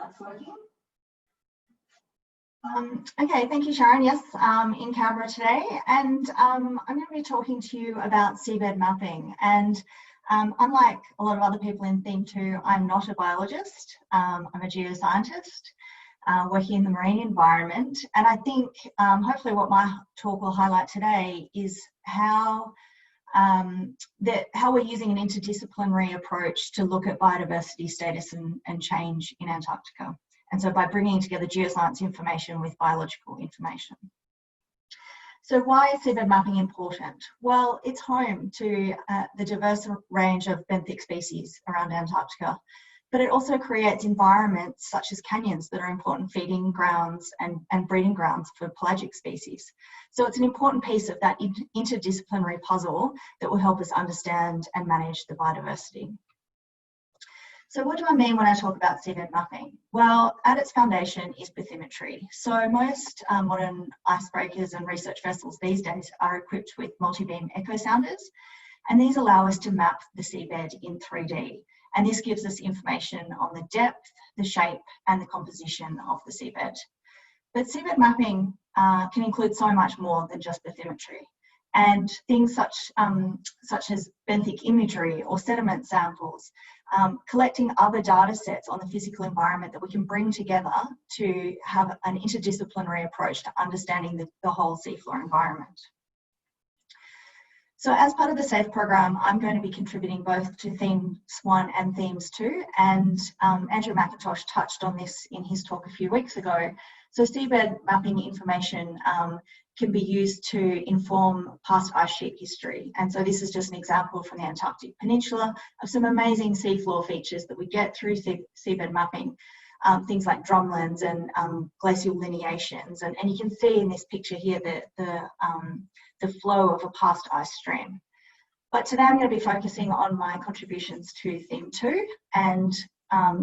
that's working. Okay, thank you, Sharon. Yes, in Canberra today, and I'm going to be talking to you about seabed mapping. And unlike a lot of other people in Theme 2, I'm not a biologist. I'm a geoscientist working in the marine environment. And I think hopefully what my talk will highlight today is how we're using an interdisciplinary approach to look at biodiversity status and change in Antarctica. And so by bringing together geoscience information with biological information. So why is seabed mapping important? Well, it's home to the diverse range of benthic species around Antarctica, but it also creates environments such as canyons that are important feeding grounds and breeding grounds for pelagic species. So it's an important piece of that interdisciplinary puzzle that will help us understand and manage the biodiversity. So what do I mean when I talk about seabed mapping? Well, at its foundation is bathymetry. So most modern icebreakers and research vessels these days are equipped with multi-beam echo sounders, and these allow us to map the seabed in 3D. And this gives us information on the depth, the shape, and the composition of the seabed. But seabed mapping can include so much more than just bathymetry. And things such as benthic imagery or sediment samples, collecting other data sets on the physical environment that we can bring together to have an interdisciplinary approach to understanding the whole seafloor environment. So as part of the SAEF program, I'm going to be contributing both to Themes 1 and Themes 2, and Andrew McIntosh touched on this in his talk a few weeks ago. So seabed mapping information can be used to inform past ice sheet history. And so this is just an example from the Antarctic Peninsula of some amazing seafloor features that we get through seabed mapping, things like drumlins and glacial lineations. And you can see in this picture here the flow of a past ice stream. But today I'm going to be focusing on my contributions to Theme 2 and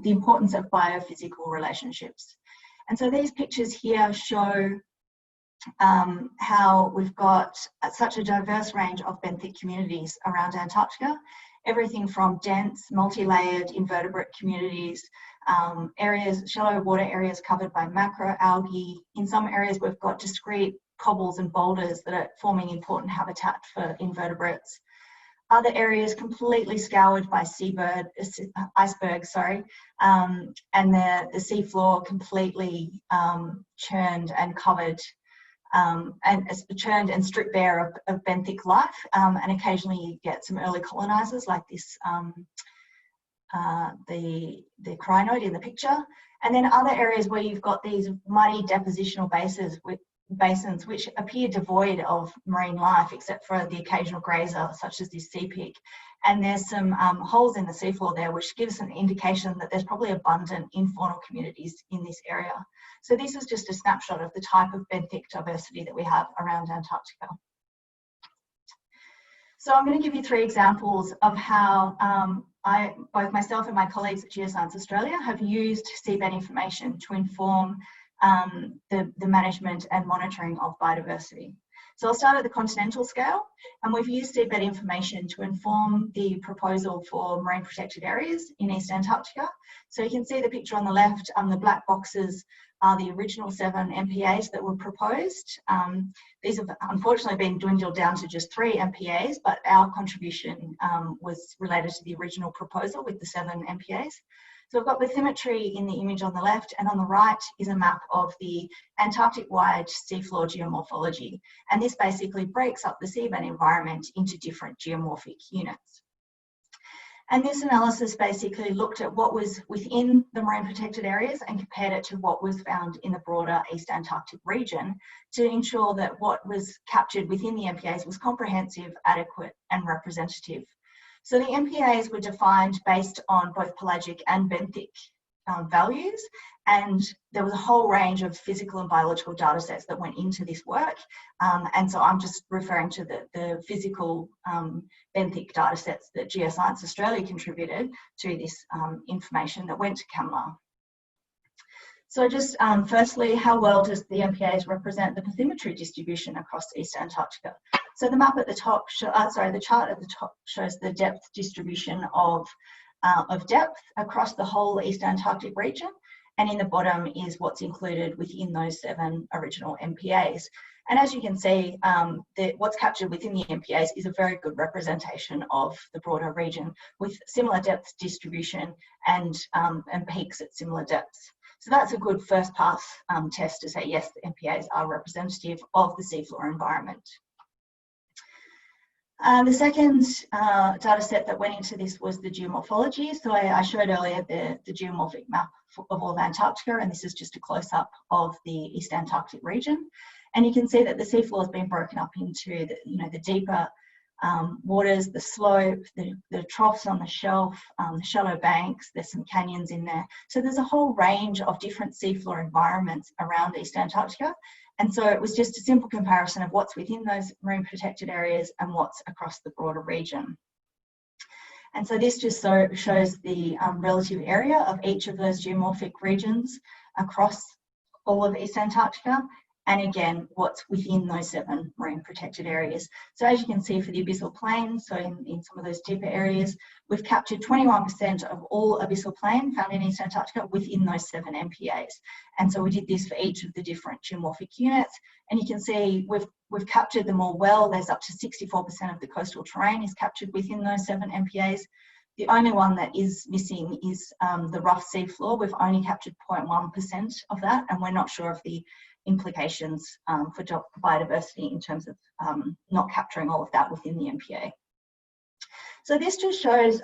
the importance of biophysical relationships. And so these pictures here show how we've got such a diverse range of benthic communities around Antarctica, everything from dense, multi-layered invertebrate communities, shallow water areas covered by macroalgae. In some areas we've got discrete cobbles and boulders that are forming important habitat for invertebrates. Other areas completely scoured by icebergs, and the seafloor completely churned and covered, and churned and stripped bare of benthic life. And occasionally you get some early colonizers like this, the crinoid in the picture. And then other areas where you've got these muddy depositional basins which appear devoid of marine life except for the occasional grazer such as this sea pig. And there's some holes in the seafloor there which gives an indication that there's probably abundant infaunal communities in this area. So this is just a snapshot of the type of benthic diversity that we have around Antarctica. So I'm going to give you 3 examples of how both myself and my colleagues at Geoscience Australia have used seabed information to inform the management and monitoring of biodiversity. So I'll start at the continental scale, and we've used seabed information to inform the proposal for marine protected areas in East Antarctica. So you can see the picture on the left, the black boxes are the original 7 MPAs that were proposed. These have unfortunately been dwindled down to just 3 MPAs, but our contribution was related to the original proposal with the 7 MPAs. So we've got bathymetry in the image on the left, and on the right is a map of the Antarctic-wide seafloor geomorphology. And this basically breaks up the seabed environment into different geomorphic units. And this analysis basically looked at what was within the marine protected areas and compared it to what was found in the broader East Antarctic region to ensure that what was captured within the MPAs was comprehensive, adequate, and representative. So the MPAs were defined based on both pelagic and benthic values, and there was a whole range of physical and biological data sets that went into this work. And so I'm just referring to the physical benthic data sets that Geoscience Australia contributed to this information that went to CAMLR. So just firstly, how well does the MPAs represent the bathymetry distribution across East Antarctica? So the map at the top, the chart at the top shows the depth distribution of depth across the whole East Antarctic region. and in the bottom is what's included within those 7 original MPAs. And as you can see, what's captured within the MPAs is a very good representation of the broader region, with similar depth distribution and peaks at similar depths. So that's a good first pass test to say, yes, the MPAs are representative of the seafloor environment. The second data set that went into this was the geomorphology. So I showed earlier the geomorphic map of all of Antarctica, and this is just a close-up of the East Antarctic region. And you can see that the seafloor has been broken up into the deeper waters, the slope, the troughs on the shelf, the shallow banks. There's some canyons in there. So there's a whole range of different seafloor environments around East Antarctica. And so it was just a simple comparison of what's within those marine protected areas and what's across the broader region. And so this just shows the relative area of each of those geomorphic regions across all of East Antarctica, and again, what's within those 7 marine protected areas. So as you can see for the abyssal plain, so in some of those deeper areas, we've captured 21% of all abyssal plain found in East Antarctica within those 7 MPAs. And so we did this for each of the different geomorphic units, and you can see we've captured them all well. There's up to 64% of the coastal terrain is captured within those 7 MPAs. The only one that is missing is the rough seafloor. We've only captured 0.1% of that, and we're not sure of the implications for biodiversity in terms of not capturing all of that within the MPA. So this just shows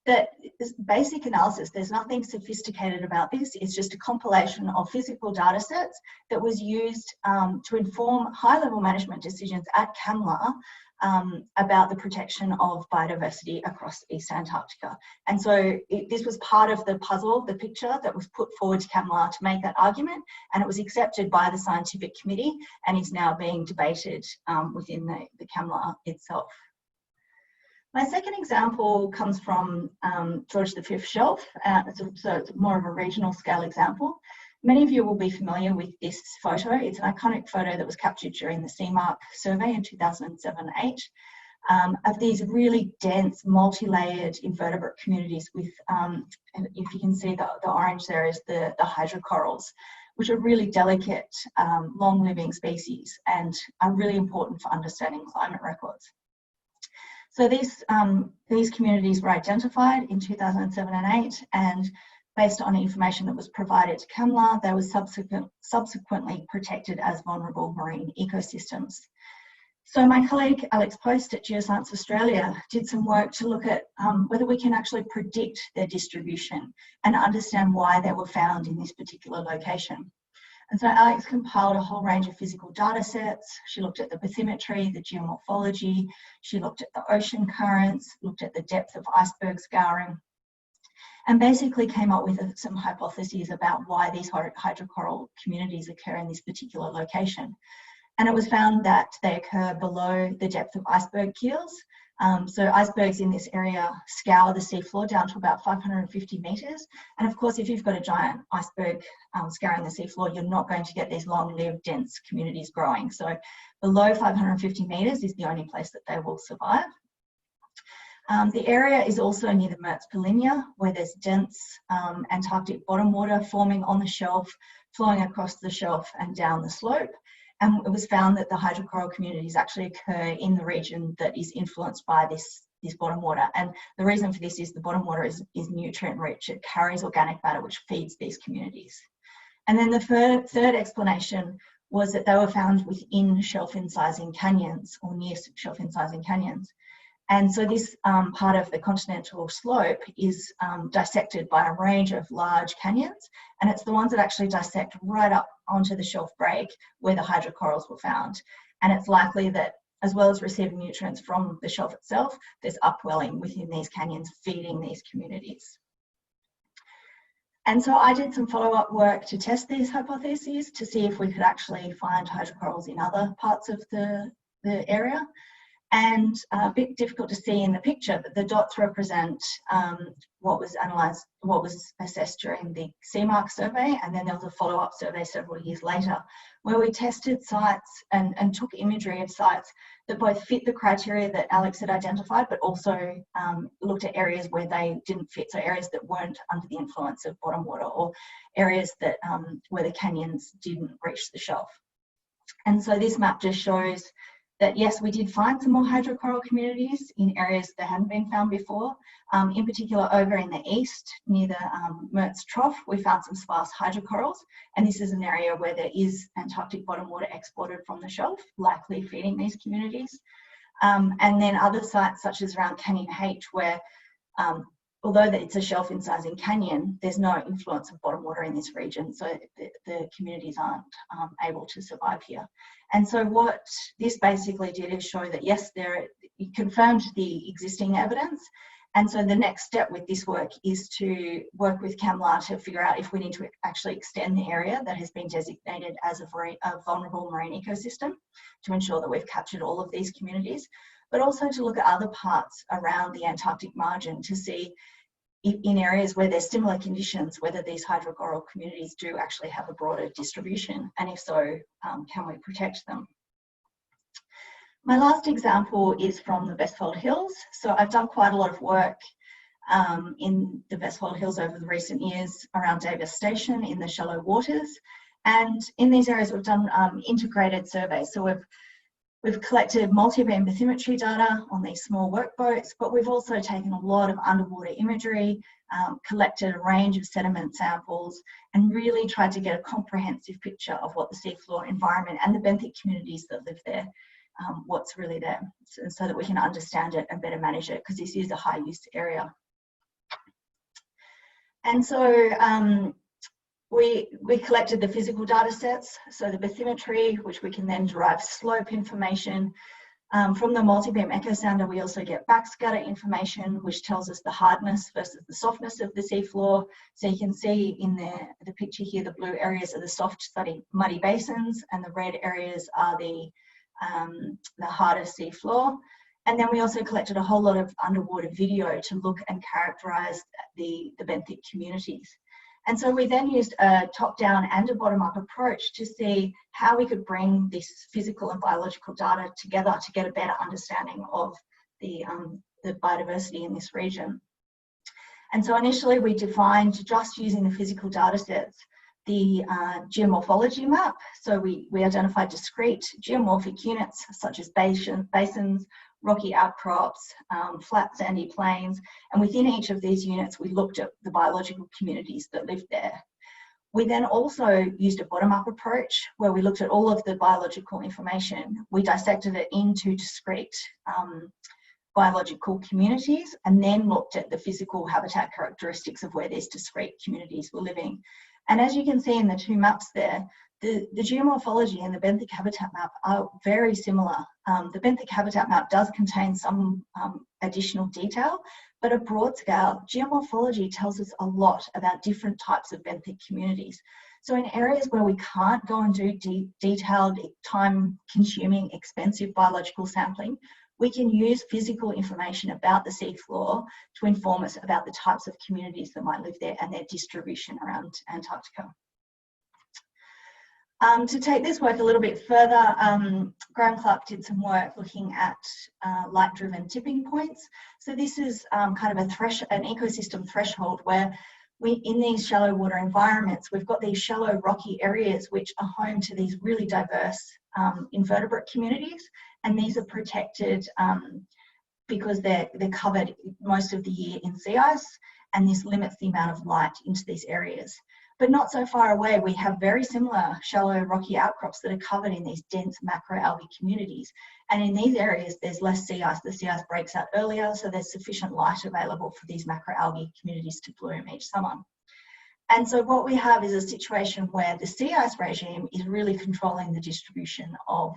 that this basic analysis, there's nothing sophisticated about this. It's just a compilation of physical data sets that was used to inform high-level management decisions at CCAMLR about the protection of biodiversity across East Antarctica. And so this was part of the puzzle, the picture that was put forward to CCAMLR to make that argument, and it was accepted by the scientific committee and is now being debated within the CCAMLR itself. My second example comes from George V Shelf, so it's more of a regional scale example. Many of you will be familiar with this photo. It's an iconic photo that was captured during the CMARC survey in 2007-8 of these really dense, multi-layered invertebrate communities with, and if you can see the orange there is the hydrocorals, which are really delicate, long-living species and are really important for understanding climate records. So these communities were identified in 2007 and 8, and based on information that was provided to CCAMLR, they were subsequently protected as vulnerable marine ecosystems. So my colleague Alex Post at Geoscience Australia did some work to look at whether we can actually predict their distribution and understand why they were found in this particular location. And so Alex compiled a whole range of physical data sets. She looked at the bathymetry, the geomorphology, she looked at the ocean currents, looked at the depth of iceberg scouring, and basically came up with some hypotheses about why these hydrocoral communities occur in this particular location. And it was found that they occur below the depth of iceberg keels. So icebergs in this area scour the seafloor down to about 550 metres. And of course, if you've got a giant iceberg scouring the seafloor, you're not going to get these long-lived, dense communities growing. So below 550 metres is the only place that they will survive. The area is also near the Mertz-Polynya, where there's dense Antarctic bottom water forming on the shelf, flowing across the shelf and down the slope. And it was found that the hydrocoral communities actually occur in the region that is influenced by this bottom water. And the reason for this is the bottom water is nutrient rich. It carries organic matter which feeds these communities. And then the third explanation was that they were found within shelf incising canyons or near shelf incising canyons. And so this part of the continental slope is dissected by a range of large canyons, and it's the ones that actually dissect right up onto the shelf break where the hydrocorals were found. And it's likely that, as well as receiving nutrients from the shelf itself, there's upwelling within these canyons feeding these communities. And so I did some follow-up work to test these hypotheses to see if we could actually find hydrocorals in other parts of the area. And a bit difficult to see in the picture, but the dots represent what was analysed, what was assessed during the CMARC survey, and then there was a follow-up survey several years later, where we tested sites and took imagery of sites that both fit the criteria that Alex had identified, but also looked at areas where they didn't fit, so areas that weren't under the influence of bottom water, or areas that where the canyons didn't reach the shelf. And so this map just shows that yes, we did find some more hydrocoral communities in areas that hadn't been found before. In particular, over in the east, near the Mertz Trough, we found some sparse hydrocorals, and this is an area where there is Antarctic bottom water exported from the shelf, likely feeding these communities. And then other sites, such as around Canyon H, where although it's a shelf incising canyon, there's no influence of bottom water in this region, so the communities aren't able to survive here. And so what this basically did is show that yes, it confirmed the existing evidence. And so the next step with this work is to work with CAMLA to figure out if we need to actually extend the area that has been designated as a vulnerable marine ecosystem to ensure that we've captured all of these communities, but also to look at other parts around the Antarctic margin to see in areas where there's similar conditions, whether these hydrocoral communities do actually have a broader distribution, and if so, can we protect them? My last example is from the Vestfold Hills. So I've done quite a lot of work in the Vestfold Hills over the recent years around Davis Station in the shallow waters. And in these areas, we've done integrated surveys. So we've collected multi-beam bathymetry data on these small workboats, but we've also taken a lot of underwater imagery, collected a range of sediment samples, and really tried to get a comprehensive picture of what the seafloor environment and the benthic communities that live there, what's really there, so that we can understand it and better manage it, because this is a high use area. And so we collected the physical data sets, so the bathymetry, which we can then derive slope information. From the multi-beam echo sounder, we also get backscatter information, which tells us the hardness versus the softness of the seafloor. So you can see in the picture here, the blue areas are the soft, muddy basins, and the red areas are the harder seafloor. And then we also collected a whole lot of underwater video to look and characterize the benthic communities. And so we then used a top-down and a bottom-up approach to see how we could bring this physical and biological data together to get a better understanding of the biodiversity in this region. And so initially we defined, just using the physical data sets, the geomorphology map. So we identified discrete geomorphic units such as basins, rocky outcrops, flat sandy plains, and within each of these units we looked at the biological communities that lived there. We then also used a bottom-up approach where we looked at all of the biological information. We dissected it into discrete biological communities and then looked at the physical habitat characteristics of where these discrete communities were living. And as you can see in the two maps there, the geomorphology and the benthic habitat map are very similar. The benthic habitat map does contain some additional detail, but at broad scale, geomorphology tells us a lot about different types of benthic communities. So in areas where we can't go and do detailed, time-consuming, expensive biological sampling, we can use physical information about the seafloor to inform us about the types of communities that might live there and their distribution around Antarctica. To take this work a little bit further, Graham Clark did some work looking at light-driven tipping points. So this is kind of an ecosystem threshold where in these shallow water environments, we've got these shallow rocky areas which are home to these really diverse invertebrate communities, and these are protected because they're covered most of the year in sea ice, and this limits the amount of light into these areas. But not so far away, we have very similar shallow rocky outcrops that are covered in these dense macroalgae communities. And in these areas, there's less sea ice. The sea ice breaks out earlier, so there's sufficient light available for these macroalgae communities to bloom each summer. And so what we have is a situation where the sea ice regime is really controlling the distribution of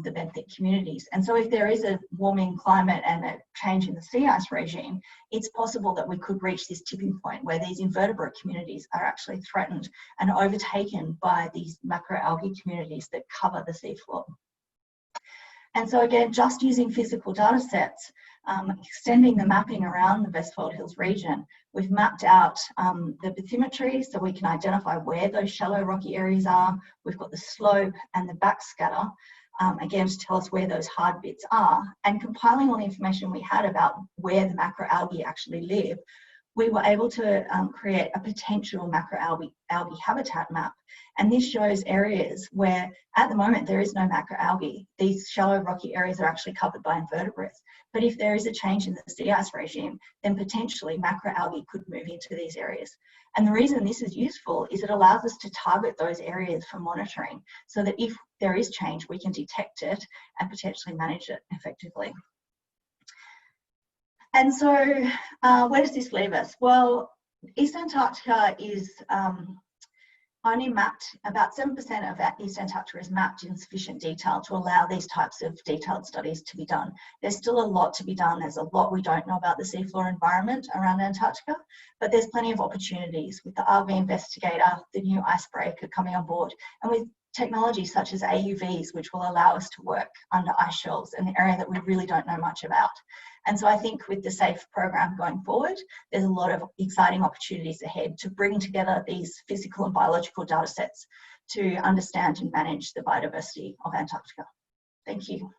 the benthic communities. And so if there is a warming climate and a change in the sea ice regime, it's possible that we could reach this tipping point where these invertebrate communities are actually threatened and overtaken by these macroalgae communities that cover the seafloor. And so again, just using physical data sets, extending the mapping around the Vestfold Hills region, we've mapped out the bathymetry so we can identify where those shallow rocky areas are. We've got the slope and the backscatter, again, to tell us where those hard bits are. And compiling all the information we had about where the macroalgae actually live, we were able to create a potential macroalgae habitat map. And this shows areas where at the moment there is no macroalgae. These shallow rocky areas are actually covered by invertebrates. But if there is a change in the sea ice regime, then potentially macroalgae could move into these areas. And the reason this is useful is it allows us to target those areas for monitoring so that if there is change, we can detect it and potentially manage it effectively. And so where does this leave us? Well, East Antarctica is only mapped, about 7% of East Antarctica is mapped in sufficient detail to allow these types of detailed studies to be done. There's still a lot to be done. There's a lot we don't know about the seafloor environment around Antarctica, but there's plenty of opportunities with the RV Investigator, the new icebreaker coming on board, and with technology such as AUVs, which will allow us to work under ice shelves, an area that we really don't know much about. And so I think with the SAEF program going forward, there's a lot of exciting opportunities ahead to bring together these physical and biological data sets to understand and manage the biodiversity of Antarctica. Thank you.